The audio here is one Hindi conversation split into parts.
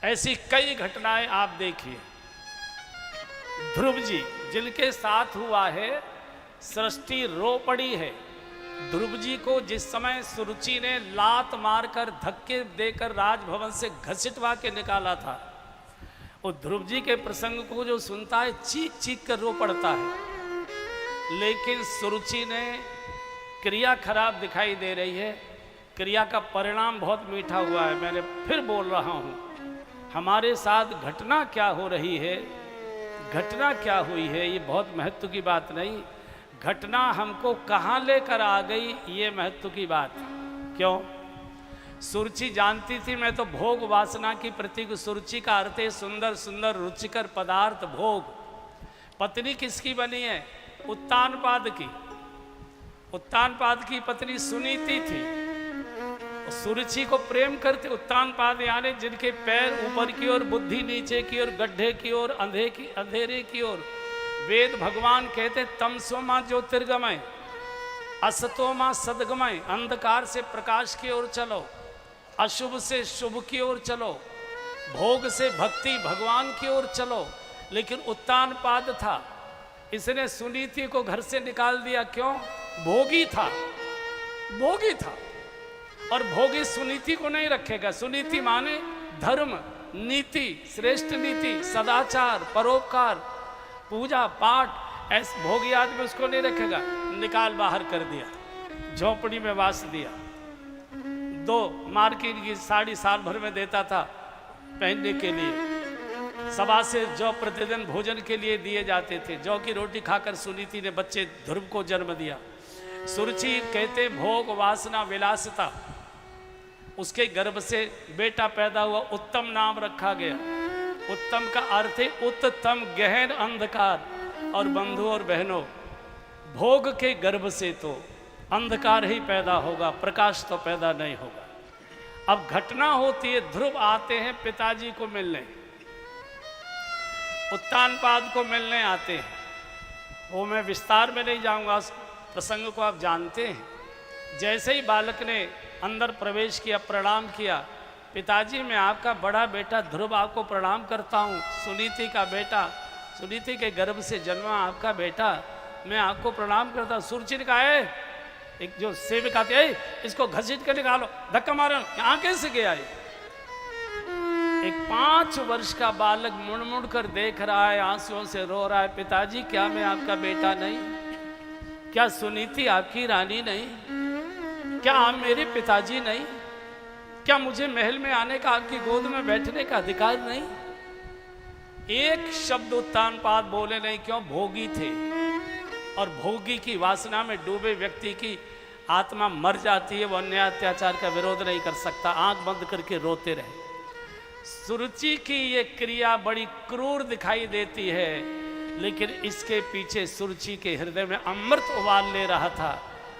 ऐसी कई घटनाएं आप देखिए। ध्रुव जी जिनके साथ हुआ है, सृष्टि रो पड़ी है। ध्रुव जी को जिस समय सुरुचि ने लात मारकर धक्के देकर राजभवन से घसीटवा के निकाला था, वो ध्रुव जी के प्रसंग को जो सुनता है चीख चीख कर रो पड़ता है। लेकिन सुरुचि ने क्रिया खराब दिखाई दे रही है, क्रिया का परिणाम बहुत मीठा हुआ है। मैंने फिर बोल रहा हूँ, हमारे साथ घटना क्या हो रही है, घटना क्या हुई है, ये बहुत महत्व की बात नहीं। घटना हमको कहाँ लेकर आ गई, ये महत्व की बात। क्यों? सुरुचि जानती थी मैं तो भोग वासना की प्रतीक। सुरुचि का अर्थ है सुंदर सुंदर रुचिकर पदार्थ, भोग। पत्नी किसकी बनी है? उत्तानपाद की। उत्तानपाद की पत्नी सुनीति थी। सुरुचि को प्रेम करते उत्तानपाद, यानी जिनके पैर ऊपर की ओर, बुद्धि नीचे की ओर, गड्ढे की ओर, अंधेरे की ओर। वेद भगवान कहते तमसोमा ज्योतिर्गमय, असतोमा सदगमय। अंधकार से प्रकाश की ओर चलो, अशुभ से शुभ की ओर चलो, भोग से भक्ति भगवान की ओर चलो। लेकिन उत्तानपाद था, इसने सुनीति को घर से निकाल दिया। क्यों? भोगी था, भोगी था। और भोगी सुनीति को नहीं रखेगा। सुनीति माने धर्म, नीति, श्रेष्ठ नीति, सदाचार, परोपकार, पूजा पाठ। ऐसे भोगी आदमी उसको नहीं रखेगा। निकाल बाहर कर दिया, झोपड़ी में वास दिया। 2 मार्किन की साड़ी साल भर में देता था पहनने के लिए। सभा से जौ प्रतिदिन भोजन के लिए दिए जाते थे। जौ की रोटी खाकर सुनीति ने बच्चे ध्रुव को जन्म दिया। सुरुचि कहते भोग वासना विलासिता, उसके गर्भ से बेटा पैदा हुआ, उत्तम नाम रखा गया। उत्तम का अर्थ है उत्तम गहन अंधकार। और बंधु और बहनों, भोग के गर्भ से तो अंधकार ही पैदा होगा, प्रकाश तो पैदा नहीं होगा। अब घटना होती है, ध्रुव आते हैं पिताजी को मिलने, उत्तानपाद को मिलने आते हैं। वो मैं विस्तार में नहीं जाऊंगा, उस प्रसंग को आप जानते हैं। जैसे ही बालक ने अंदर प्रवेश किया, प्रणाम किया, पिताजी मैं आपका बड़ा बेटा ध्रुव आपको प्रणाम करता हूँ। सुनीति का बेटा, सुनीति के गर्भ से जन्मा आपका बेटा, मैं आपको प्रणाम करता हूँ। सुरुचि ने कहा एक जो सेविका थी, इसको घसीट कर निकालो, धक्का मारो, यहाँ कैसे गया ये? एक 5 वर्ष का बालक मुड़ मुड़ कर देख रहा है, आंसुओं से रो रहा है। पिताजी क्या मैं आपका बेटा नहीं? क्या सुनीति आपकी रानी नहीं? क्या आप मेरे पिताजी नहीं? क्या मुझे महल में आने का, आपकी गोद में बैठने का अधिकार नहीं? एक शब्द उत्तानपाद बोले नहीं। क्यों? भोगी थे, और भोगी की वासना में डूबे व्यक्ति की आत्मा मर जाती है। वो अन्याय अत्याचार का विरोध नहीं कर सकता, आंख बंद करके रोते रहे। सुरुचि की ये क्रिया बड़ी क्रूर दिखाई देती है, लेकिन इसके पीछे सुरुचि के हृदय में अमृत उबाल ले रहा था।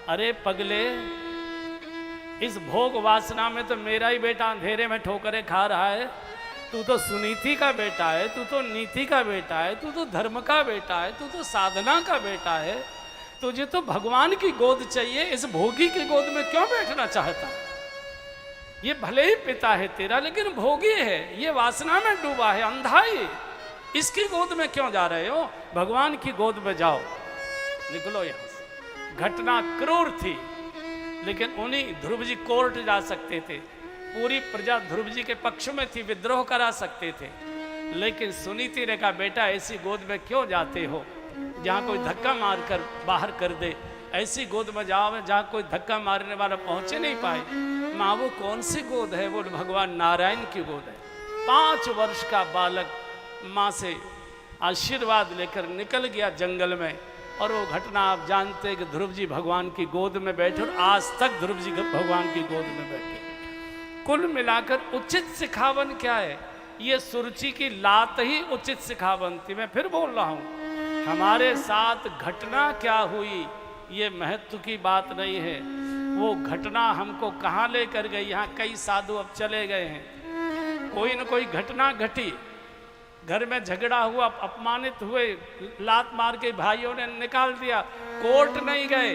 अरे पगले, इस भोग वासना में तो मेरा ही बेटा अंधेरे में ठोकरें खा रहा है। तू तो सुनीति का बेटा है, तू तो नीति का बेटा है, तू तो धर्म का बेटा है, तू तो साधना का बेटा है। तुझे तो भगवान की गोद चाहिए, इस भोगी की गोद में क्यों बैठना चाहता? ये भले ही पिता है तेरा, लेकिन भोगी है, ये वासना में डूबा है, अंधा है। इसकी गोद में क्यों जा रहे हो? भगवान की गोद में जाओ, निकलो यहां से। घटना क्रूर थी, लेकिन उन्हीं ध्रुव जी कोर्ट जा सकते थे, पूरी प्रजा ध्रुव जी के पक्ष में थी, विद्रोह करा सकते थे। लेकिन सुनीति ने कहा बेटा ऐसी गोद में क्यों जाते हो जहाँ कोई धक्का मारकर बाहर कर दे? ऐसी गोद में जाओ जहाँ कोई धक्का मारने वाला पहुँचे नहीं पाए। माँ वो कौन सी गोद है? वो भगवान नारायण की गोद है। 5 वर्ष का बालक माँ से आशीर्वाद लेकर निकल गया जंगल में। और वो घटना आप जानते हैं कि ध्रुव जी भगवान की गोद में बैठे, और आज तक ध्रुव जी भगवान की गोद में बैठे। कुल मिलाकर उचित सिखावन क्या है? ये सुरुचि की लात ही उचित सिखावन थी। मैं फिर बोल रहा हूँ, हमारे साथ घटना क्या हुई ये महत्व की बात नहीं है, वो घटना हमको कहाँ लेकर गई। यहाँ कई साधु अब चले गए हैं, कोई न कोई घटना घटी, घर में झगड़ा हुआ, अपमानित हुए, लात मार के भाइयों ने निकाल दिया, कोर्ट नहीं गए,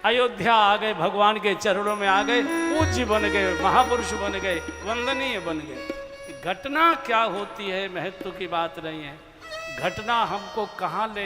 अयोध्या आ गए, भगवान के चरणों में आ गए, पूज्य बन गए, महापुरुष बन गए, वंदनीय बन गए। घटना क्या होती है महत्व की बात नहीं है, घटना हमको कहाँ ले